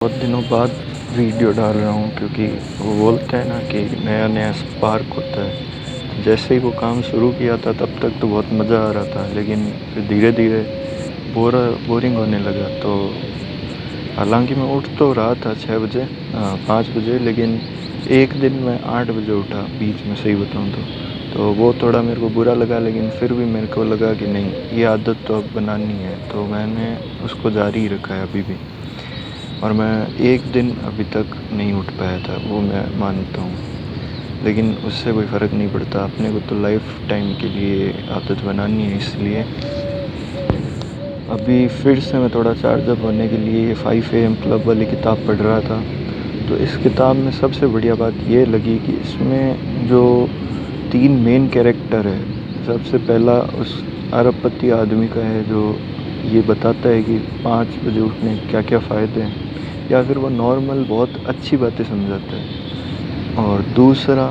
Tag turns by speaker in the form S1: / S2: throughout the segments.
S1: बहुत दिनों बाद वीडियो डाल रहा हूँ क्योंकि वो बोलते हैं ना कि नया नया स्पार्क होता है। जैसे ही वो काम शुरू किया था तब तक तो बहुत मज़ा आ रहा था, लेकिन फिर धीरे धीरे बोरिंग होने लगा। तो हालांकि मैं उठ तो रहा था 6 बजे, 5 बजे, लेकिन एक दिन मैं 8 बजे उठा बीच में, सही बताऊँ तो वो थोड़ा मेरे को बुरा लगा, लेकिन फिर भी मेरे को लगा कि नहीं, ये आदत तो अब बनानी है, तो मैंने उसको जारी रखा है अभी भी। और मैं एक दिन अभी तक नहीं उठ पाया था, वो मैं मानता हूँ, लेकिन उससे कोई फ़र्क नहीं पड़ता। अपने को तो लाइफ टाइम के लिए आदत बनानी है, इसलिए अभी फिर से मैं थोड़ा चार्जअप होने के लिए ये 5 AM क्लब वाली किताब पढ़ रहा था। तो इस किताब में सबसे बढ़िया बात ये लगी कि इसमें जो 3 मेन कैरेक्टर है, सबसे पहला उस अरबपति आदमी का है जो ये बताता है कि 5 बजे उठने के क्या क्या फ़ायदे हैं, या फिर वो नॉर्मल बहुत अच्छी बातें समझाता है। और दूसरा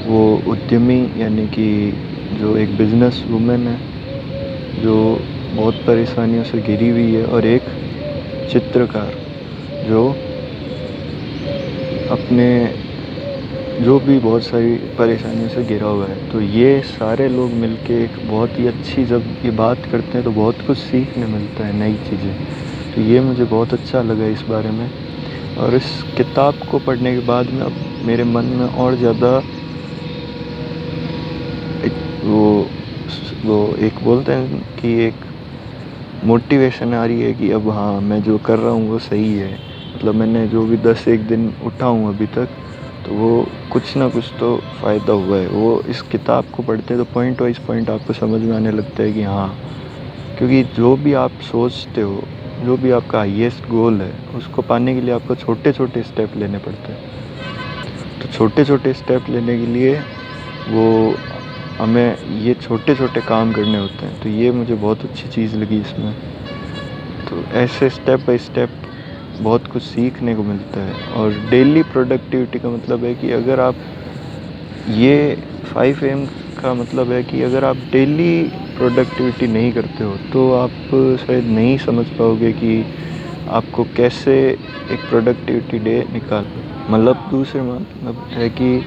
S1: वो उद्यमी, यानी कि जो एक बिज़नेस वूमेन है जो बहुत परेशानियों से घिरी हुई है, और एक चित्रकार जो अपने जो भी बहुत सारी परेशानियों से घिरा हुआ है। तो ये सारे लोग मिलके एक बहुत ही अच्छी, जब ये बात करते हैं तो बहुत कुछ सीखने मिलता है, नई चीज़ें। तो ये मुझे बहुत अच्छा लगा इस बारे में। और इस किताब को पढ़ने के बाद में अब मेरे मन में और ज़्यादा एक वो एक बोलते हैं कि एक मोटिवेशन आ रही है कि अब हाँ, मैं जो कर रहा हूँ वो सही है। मतलब मैंने जो भी 10 एक दिन उठा हूँ अभी तक, तो वो कुछ ना कुछ तो फ़ायदा हुआ है। वो इस किताब को पढ़ते हैं तो पॉइंट वाइज़ पॉइंट आपको समझ में आने लगता है कि हाँ, क्योंकि जो भी आप सोचते हो, जो भी आपका हाईएस्ट गोल है, उसको पाने के लिए आपको छोटे छोटे स्टेप लेने पड़ते हैं। तो छोटे छोटे स्टेप लेने के लिए वो हमें ये छोटे छोटे काम करने होते हैं। तो ये मुझे बहुत अच्छी चीज़ लगी इसमें। तो ऐसे स्टेप बाय स्टेप बहुत कुछ सीखने को मिलता है। और डेली प्रोडक्टिविटी का मतलब है कि अगर आप ये 5 AM का मतलब है कि अगर आप डेली प्रोडक्टिविटी नहीं करते हो तो आप शायद नहीं समझ पाओगे कि आपको कैसे एक प्रोडक्टिविटी डे निकाल, मतलब दूसरे मतलब है कि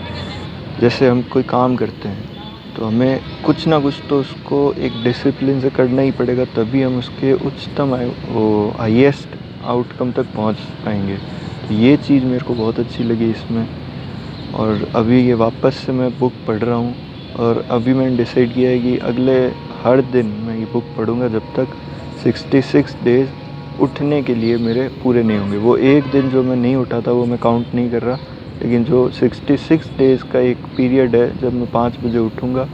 S1: जैसे हम कोई काम करते हैं तो हमें कुछ ना कुछ तो उसको एक डिसिप्लिन से करना ही पड़ेगा, तभी हम उसके उच्चतम वो हाईएस्ट आउटकम तक पहुंच पाएंगे। तो ये चीज़ मेरे को बहुत अच्छी लगी इसमें। और अभी ये वापस से मैं बुक पढ़ रहा हूँ, और अभी मैंने डिसाइड किया है कि अगले हर दिन मैं ये बुक पढ़ूँगा जब तक 66 डेज़ उठने के लिए मेरे पूरे नहीं होंगे। वो एक दिन जो मैं नहीं उठा था वो मैं काउंट नहीं कर रहा, लेकिन जो 66 डेज़ का एक पीरियड है जब मैं 5 बजे उठूँगा,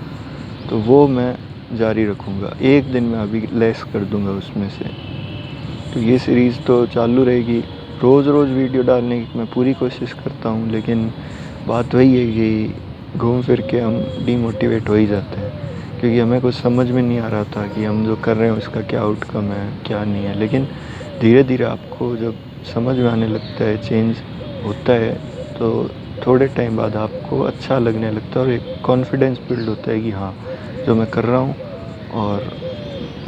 S1: तो वो मैं जारी रखूँगा। एक दिन मैं अभी लेस कर दूँगा उसमें से। तो ये सीरीज़ तो चालू रहेगी। रोज़ रोज़ वीडियो डालने की मैं पूरी कोशिश करता हूँ, लेकिन बात वही है कि घूम फिर के हम डीमोटिवेट हो ही जाते हैं, क्योंकि हमें कुछ समझ में नहीं आ रहा था कि हम जो कर रहे हैं उसका क्या आउटकम है, क्या नहीं है। लेकिन धीरे धीरे आपको जब समझ में आने लगता है, चेंज होता है, तो थोड़े टाइम बाद आपको अच्छा लगने लगता है और एक कॉन्फिडेंस बिल्ड होता है कि हाँ, जो मैं कर रहा हूँ, और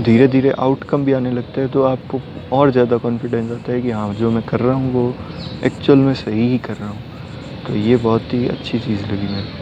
S1: धीरे धीरे आउटकम भी आने लगता है, तो आपको और ज़्यादा कॉन्फिडेंस आता है कि हाँ, जो मैं कर रहा हूँ वो एक्चुअल में सही ही कर रहा हूँ। तो ये बहुत ही अच्छी चीज़ लगी मेरे को।